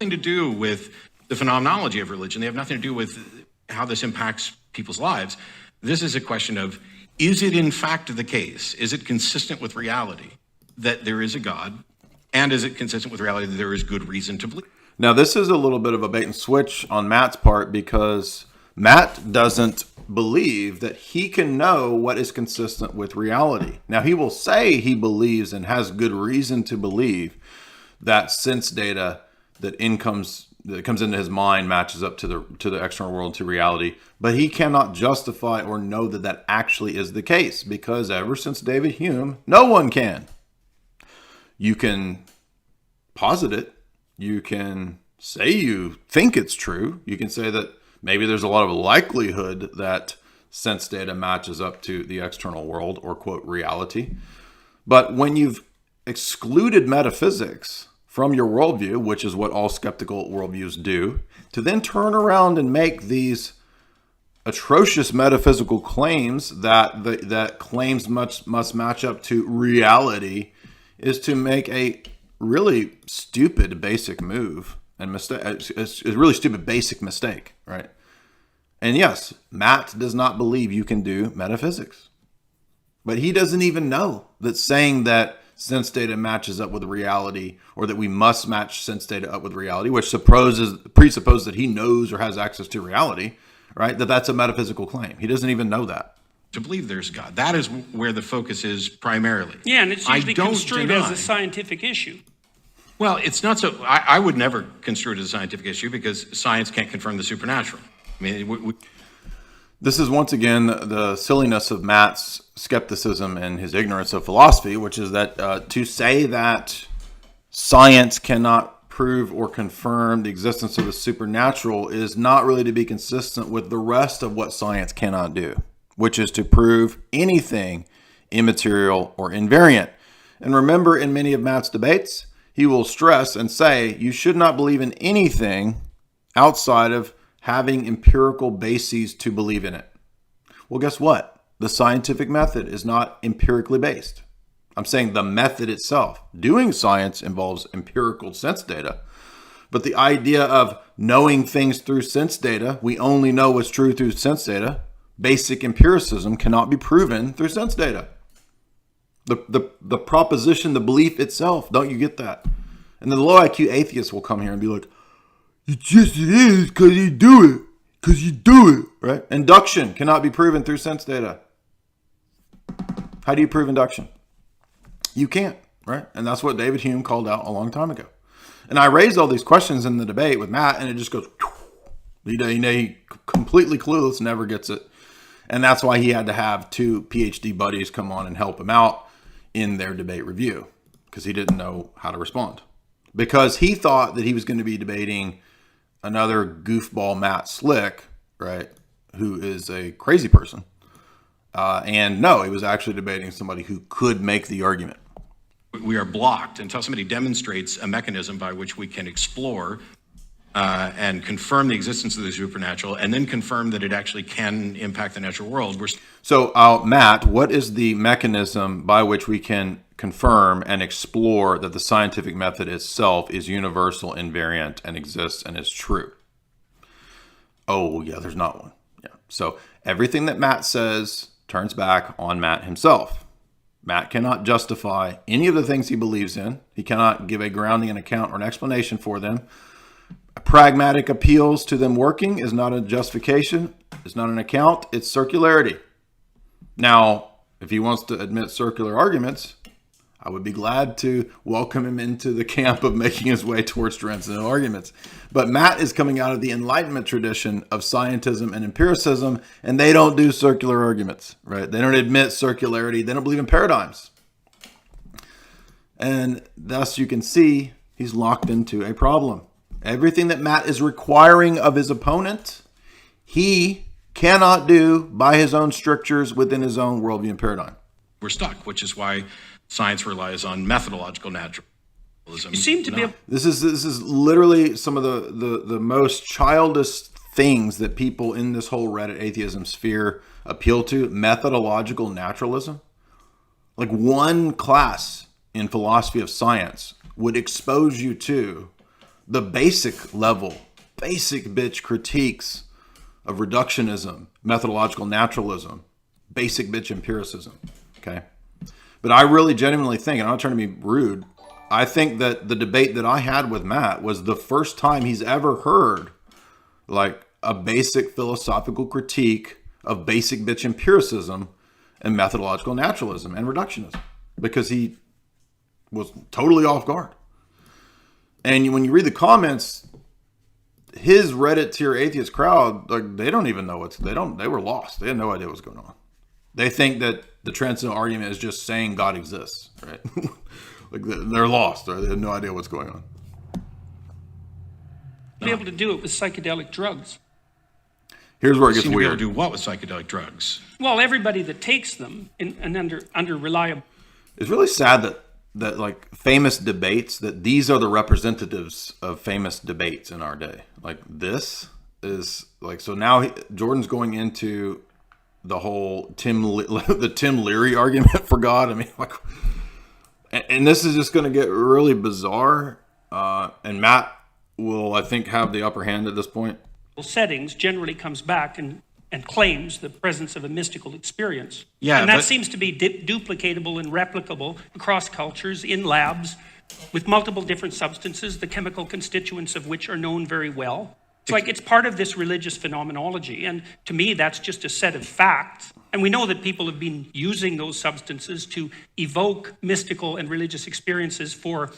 to do with the phenomenology of religion. They have nothing to do with how this impacts people's lives. This is a question of, is it in fact the case? Is it consistent with reality that there is a God? And is it consistent with reality that there is good reason to believe? Now, this is a little bit of a bait and switch on Matt's part, because Matt doesn't believe that he can know what is consistent with reality. Now, he will say he believes and has good reason to believe that sense data that comes into his mind matches up to the external world, to reality, but he cannot justify or know that that actually is the case, because ever since David Hume, no one can. You can posit it. You can say you think it's true. You can say that maybe there's a lot of likelihood that sense data matches up to the external world, or quote reality. But when you've excluded metaphysics from your worldview, which is what all skeptical worldviews do, to then turn around and make these atrocious metaphysical claims that claims must match up to reality, is to make a really stupid basic move and mistake. It's a really stupid basic mistake, right? And yes, Matt does not believe you can do metaphysics, but he doesn't even know that saying that sense data matches up with reality, or that we must match sense data up with reality, which presupposes that he knows or has access to reality, right? That's a metaphysical claim. He doesn't even know that. To believe there's God. That is where the focus is primarily. Yeah, and it's usually construed as a scientific issue. Well, it's not so. I would never construe it as a scientific issue, because science can't confirm the supernatural. I mean, this is once again the silliness of Matt's skepticism and his ignorance of philosophy, which is that to say that science cannot prove or confirm the existence of the supernatural is not really to be consistent with the rest of what science cannot do, which is to prove anything immaterial or invariant. And remember, in many of Matt's debates, he will stress and say you should not believe in anything outside of having empirical bases to believe in it. Well, guess what? The scientific method is not empirically based. I'm saying the method itself. Doing science involves empirical sense data. But the idea of knowing things through sense data, we only know what's true through sense data. Basic empiricism cannot be proven through sense data. The proposition, the belief itself, don't you get that? And the low IQ atheists will come here and be like, it is because you do it. Because you do it, right? Induction cannot be proven through sense data. How do you prove induction? You can't, right? And that's what David Hume called out a long time ago. And I raised all these questions in the debate with Matt, and it just goes, he completely clueless, never gets it. And that's why he had to have two PhD buddies come on and help him out in their debate review, because he didn't know how to respond. Because he thought that he was going to be debating another goofball Matt Slick, right, who is a crazy person. And no, he was actually debating somebody who could make the argument. We are blocked until somebody demonstrates a mechanism by which we can explore and confirm the existence of the supernatural, and then confirm that it actually can impact the natural world. So, Matt, what is the mechanism by which we can confirm and explore that the scientific method itself is universal, invariant, and exists and is true? Oh, yeah, there's not one. Yeah. So everything that Matt says turns back on Matt himself. Matt cannot justify any of the things he believes in. He cannot give a grounding, an account, or an explanation for them. Pragmatic appeals to them working is not a justification. It's not an account. It's circularity. Now, if he wants to admit circular arguments, I would be glad to welcome him into the camp of making his way towards transcendental arguments. But Matt is coming out of the Enlightenment tradition of scientism and empiricism, and they don't do circular arguments, right? They don't admit circularity. They don't believe in paradigms. And thus you can see he's locked into a problem. Everything that Matt is requiring of his opponent, he cannot do by his own strictures within his own worldview and paradigm. We're stuck, which is why science relies on methodological naturalism. You seem to be. This is literally some of the most childish things that people in this whole Reddit atheism sphere appeal to. Methodological naturalism. Like one class in philosophy of science would expose you to the basic level, basic bitch critiques of reductionism, methodological naturalism, basic bitch empiricism. Okay. But I really genuinely think, and I'm not trying to be rude, I think that the debate that I had with Matt was the first time he's ever heard like a basic philosophical critique of basic bitch empiricism and methodological naturalism and reductionism, because he was totally off guard. And when you read the comments, his Reddit tier atheist crowd, like, they don't even know they were lost. They had no idea what's going on. They think that the transcendental argument is just saying God exists, right? Like, they're lost. Right? They have no idea what's going on. Be able to do it with psychedelic drugs. Here's where it gets Seem to be able weird. to do what with psychedelic drugs? Well, everybody that takes them and under reliable. It's really sad that like famous debates, that these are the representatives of famous debates in our day. Like, this is like, so now Jordan's going into the whole the Tim Leary argument for God. I mean, like, and this is just going to get really bizarre. And Matt will, I think, have the upper hand at this point. Settings generally comes back and claims the presence of a mystical experience. Yeah, and that seems to be duplicatable and replicable across cultures in labs with multiple different substances, the chemical constituents of which are known very well. It's like it's part of this religious phenomenology. And to me, that's just a set of facts. And we know that people have been using those substances to evoke mystical and religious experiences for,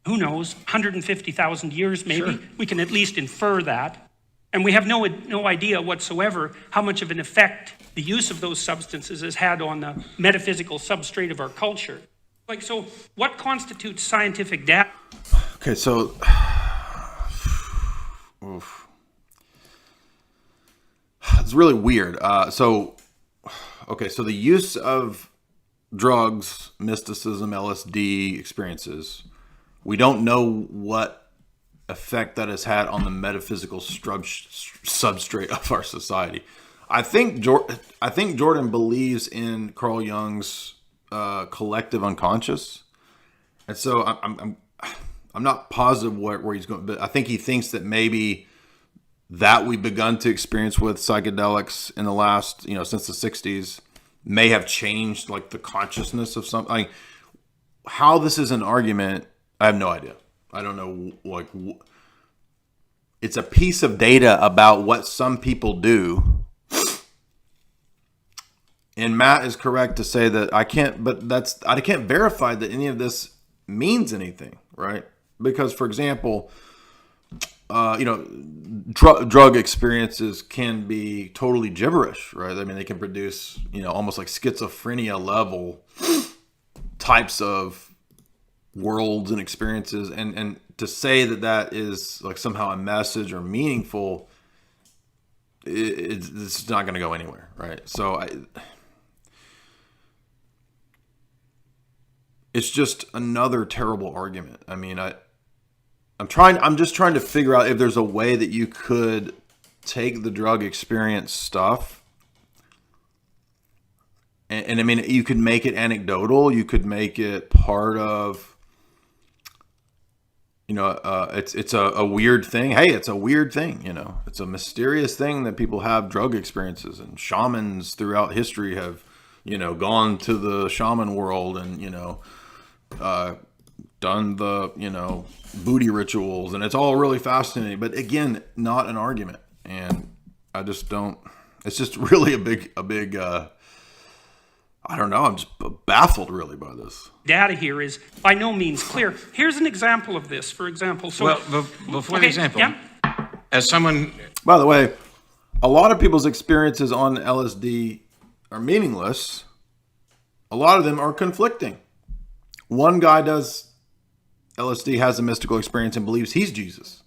who knows, 150,000 years maybe. Sure. We can at least infer that. And we have no idea whatsoever how much of an effect the use of those substances has had on the metaphysical substrate of our culture. Like, so what constitutes scientific data? Okay, so oof. It's really weird. So the use of drugs, mysticism, LSD experiences, we don't know what effect that has had on the metaphysical substrate of our society. I think Jordan believes in Carl Jung's collective unconscious, and so I'm not positive where he's going, but I think he thinks that maybe that we've begun to experience with psychedelics in the last, since the 60s, may have changed like the consciousness of something. Like, how this is an argument, I have no idea. I don't know, like, it's a piece of data about what some people do. And Matt is correct to say that I can't verify that any of this means anything, right? Because, for example, drug experiences can be totally gibberish, right? I mean, they can produce, almost like schizophrenia level types of worlds and experiences, and to say that is like somehow a message or meaningful, it's not going to go anywhere, right? So it's just another terrible argument. I mean, I'm just trying to figure out if there's a way that you could take the drug experience stuff and I mean, you could make it anecdotal, you could make it part of, it's a weird thing. Hey, it's a weird thing, it's a mysterious thing that people have drug experiences, and shamans throughout history have, gone to the shaman world and, done the, booty rituals, and it's all really fascinating, but again, not an argument. And I just don't, it's just really a big, I don't know. I'm just baffled really by this. Data here is by no means clear. Here's an example of this, for example. So, well, before the example, as someone... By the way, a lot of people's experiences on LSD are meaningless. A lot of them are conflicting. One guy does LSD, has a mystical experience, and believes he's Jesus.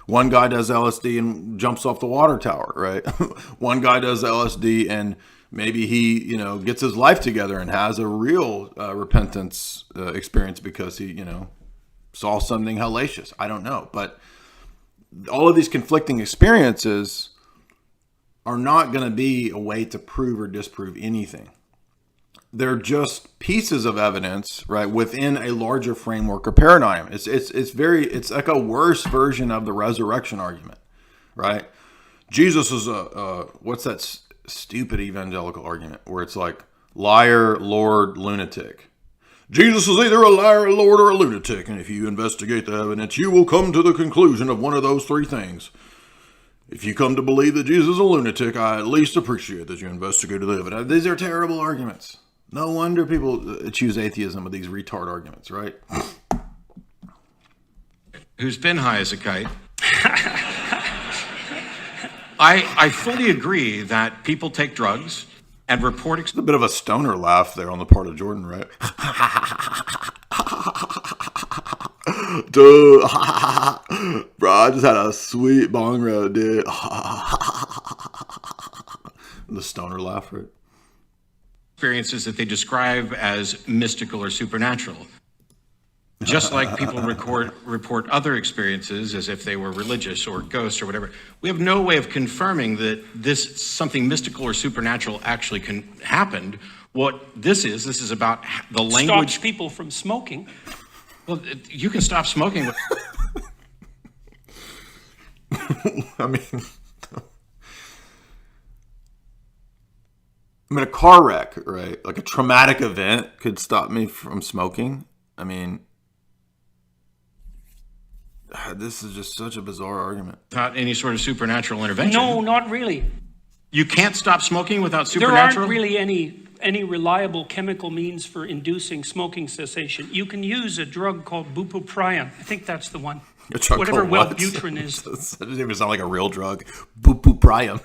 One guy does LSD and jumps off the water tower, right? One guy does LSD and maybe he, gets his life together and has a real repentance experience because he, saw something hellacious. I don't know. But all of these conflicting experiences are not going to be a way to prove or disprove anything. they're just pieces of evidence, right, within a larger framework or paradigm. It's like a worse version of the resurrection argument, right? Jesus is what's that stupid evangelical argument where it's like liar, Lord, lunatic. Jesus is either a liar, a Lord, or a lunatic, and if you investigate the evidence, you will come to the conclusion of one of those three things. If you come to believe that Jesus is a lunatic, I at least appreciate that you investigated the evidence. These are terrible arguments. No wonder people choose atheism with these retard arguments, right? Who's been high as a kite. I fully agree that people take drugs and report A bit of a stoner laugh there on the part of Jordan, right? Dude, bro, I just had a sweet bong ride, dude. The stoner laugh, right? experiences that they describe as mystical or supernatural. Just like people report other experiences as if they were religious or ghosts or whatever. We have no way of confirming that this something mystical or supernatural actually happened. What this is about the language. Stops people from smoking. Well, you can stop smoking. I mean, a car wreck, right? Like a traumatic event could stop me from smoking. I mean, this is just such a bizarre argument. Without any sort of supernatural intervention. No, not really. You can't stop smoking without There supernatural? aren't really any reliable chemical means for inducing smoking cessation. You can use a drug called bupropion. I think that's the one. A drug Whatever called what? Wellbutrin is. That doesn't even sound like a real drug. Bupropion.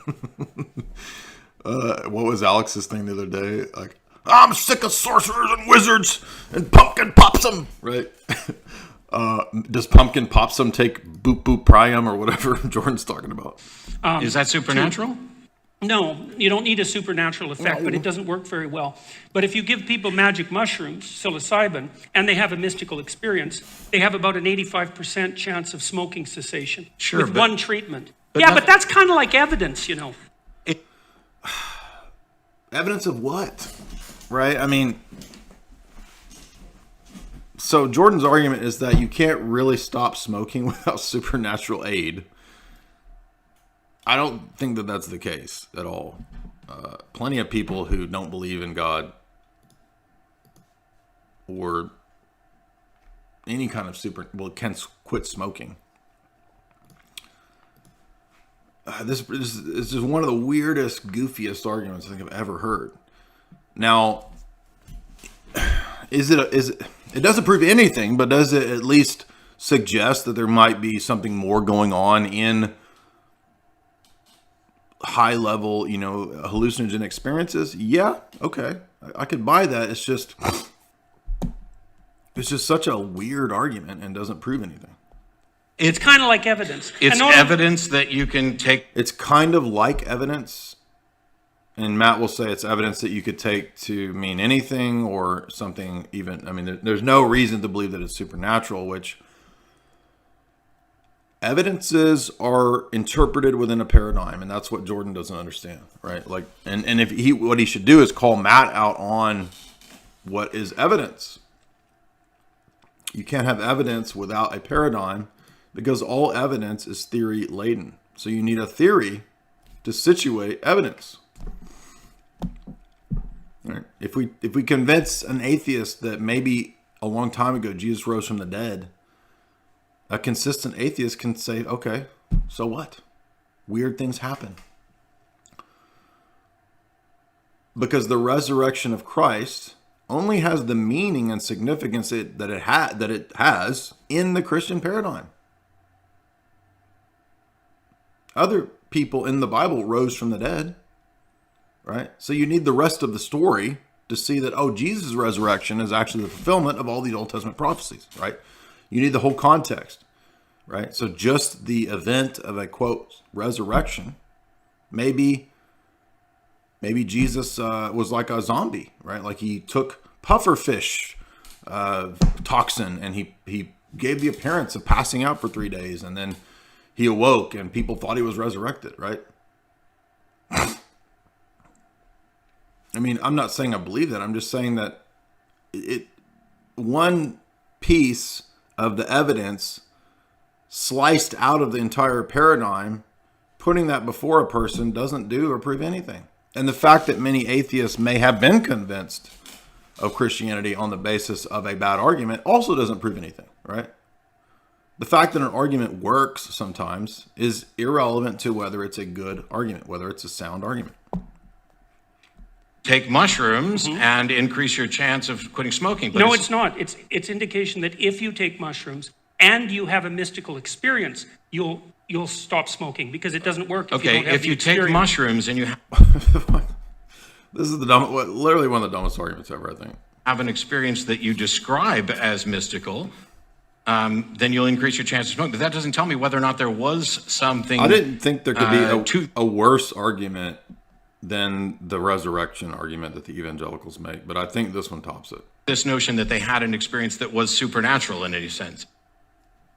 What was Alex's thing the other day? Like, I'm sick of sorcerers and wizards and pumpkin popsum, right? Does pumpkin popsum take bupropion or whatever Jordan's talking about? Is that supernatural? No, you don't need a supernatural effect, but it doesn't work very well. But if you give people magic mushrooms, psilocybin, and they have a mystical experience, they have about an 85% chance of smoking cessation Sure, with but- one treatment. but Yeah, that- but that's kind of like evidence, you know. Evidence of what? Right? I mean, so Jordan's argument is that you can't really stop smoking without supernatural aid. I don't think that that's the case at all. Plenty of people who don't believe in God or any kind of can quit smoking. This is just one of the weirdest, goofiest arguments I think I've ever heard. Now, it doesn't prove anything, but does it at least suggest that there might be something more going on in high level, hallucinogen experiences? Yeah, okay. I could buy that. It's just such a weird argument and doesn't prove anything. It's kind of like evidence. It's And evidence that you can take. It's kind of like evidence, and Matt will say it's evidence that you could take to mean anything or something even. I mean, there's no reason to believe that it's supernatural, which evidences are interpreted within a paradigm, and that's what Jordan doesn't understand, right? Like, and if what he should do is call Matt out on what is evidence. You can't have evidence without a paradigm, because all evidence is theory laden. So you need a theory to situate evidence. Right. If we convince an atheist that maybe a long time ago Jesus rose from the dead, a consistent atheist can say, okay, so what? Weird things happen. Because the resurrection of Christ only has the meaning and significance that it has in the Christian paradigm. Other people in the Bible rose from the dead, right? So you need the rest of the story to see that, Jesus' resurrection is actually the fulfillment of all these Old Testament prophecies, right? You need the whole context, right? So just the event of a, quote, resurrection, maybe Jesus was like a zombie, right? Like he took pufferfish toxin and he gave the appearance of passing out for 3 days, and then he awoke and people thought he was resurrected, right? I mean, I'm not saying I believe that. I'm just saying that one piece of the evidence sliced out of the entire paradigm, putting that before a person doesn't do or prove anything. And the fact that many atheists may have been convinced of Christianity on the basis of a bad argument also doesn't prove anything, right? The fact that an argument works sometimes is irrelevant to whether it's a good argument, whether it's a sound argument. Take mushrooms and increase your chance of quitting smoking. But No, it's not. It's indication that if you take mushrooms and you have a mystical experience, you'll stop smoking, because it doesn't work if you don't have if the you take experience. mushrooms and you This is literally one of the dumbest arguments ever, I think. have an experience that you describe as mystical, then you'll increase your chance of smoking. But that doesn't tell me whether or not there was something. I didn't think there could be a worse argument than the resurrection argument that the evangelicals make, but I think this one tops it. This notion that they had an experience that was supernatural in any sense.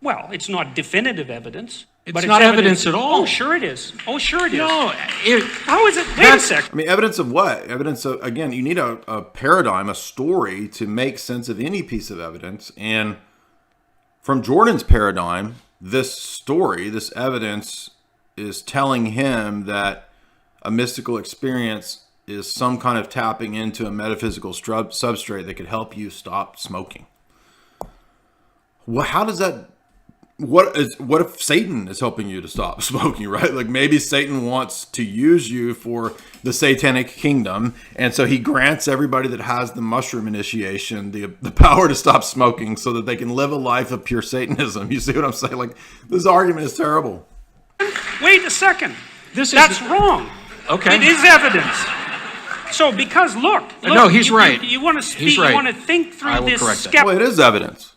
Well, it's not definitive evidence. It's not evidence at all. Oh, sure it is. Oh, sure it is. No, How is it? Wait a second. I mean, evidence of what? Evidence of, again, you need a paradigm, a story to make sense of any piece of evidence. And from Jordan's paradigm, this story, this evidence is telling him that a mystical experience is some kind of tapping into a metaphysical substrate that could help you stop smoking. Well, how does that... What if Satan is helping you to stop smoking, right? Like maybe Satan wants to use you for the satanic kingdom, and so he grants everybody that has the mushroom initiation the power to stop smoking so that they can live a life of pure Satanism. You see what I'm saying? Like, this argument is terrible. Wait a second. That's wrong. Okay. It is evidence. So, because look no, he's right. You want to speak. He's right. You want to think through I will this. correct that. Well, it is evidence.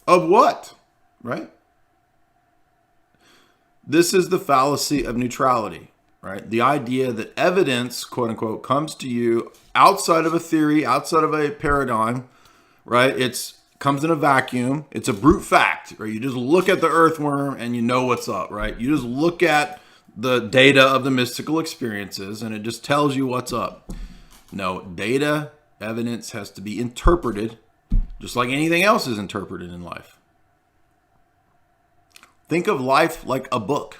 Of what? Right? This is the fallacy of neutrality, right? The idea that evidence, quote unquote, comes to you outside of a theory, outside of a paradigm, right? It's comes in a vacuum. It's a brute fact, right? You just look at the earthworm and you know what's up, right? You just look at the data of the mystical experiences and it just tells you what's up. No, data, evidence has to be interpreted just like anything else is interpreted in life. Think of life like a book,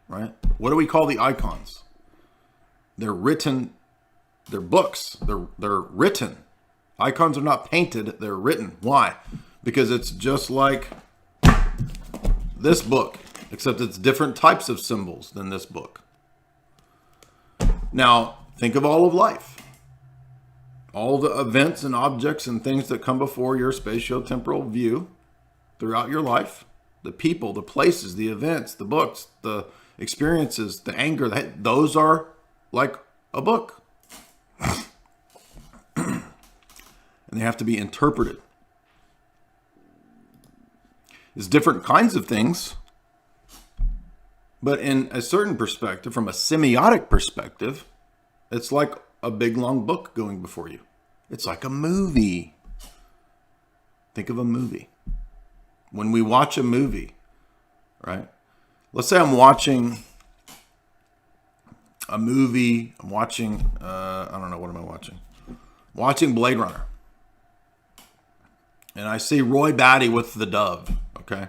right? What do we call the icons? They're written, they're books, they're written. Icons are not painted, they're written. Why? Because it's just like this book, except it's different types of symbols than this book. Now, think of all of life. All the events and objects and things that come before your spatio-temporal view throughout your life. The people, the places, the events, the books, the experiences, the anger, those are like a book. And they have to be interpreted. It's different kinds of things. But in a certain perspective, from a semiotic perspective, it's like a big long book going before you. It's like a movie. Think of a movie. When we watch a movie, right? Let's say I'm watching a movie. I'm watching, I don't know, what am I watching? Watching Blade Runner. And I see Roy Batty with the dove, okay?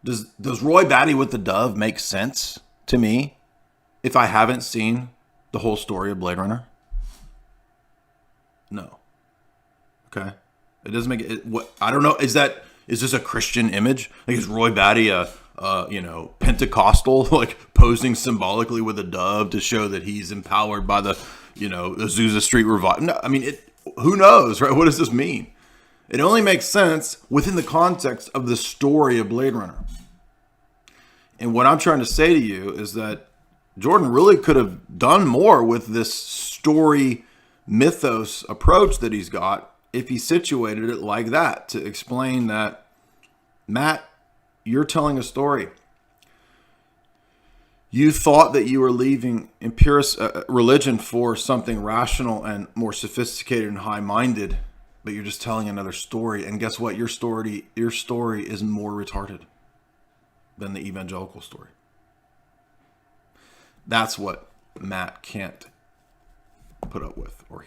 Does Roy Batty with the dove make sense to me if I haven't seen the whole story of Blade Runner? No. Okay? It doesn't make it, what, I don't know, is this a Christian image? Like, is Roy Batty a Pentecostal, like posing symbolically with a dove to show that he's empowered by the Azusa Street revival? No, I mean, who knows, right? What does this mean? It only makes sense within the context of the story of Blade Runner. And what I'm trying to say to you is that Jordan really could have done more with this story mythos approach that he's got if he situated it like that, to explain that, Matt, you're telling a story. You thought that you were leaving religion for something rational and more sophisticated and high-minded, but you're just telling another story. And guess what? Your story is more retarded than the evangelical story. That's what Matt can't put up with or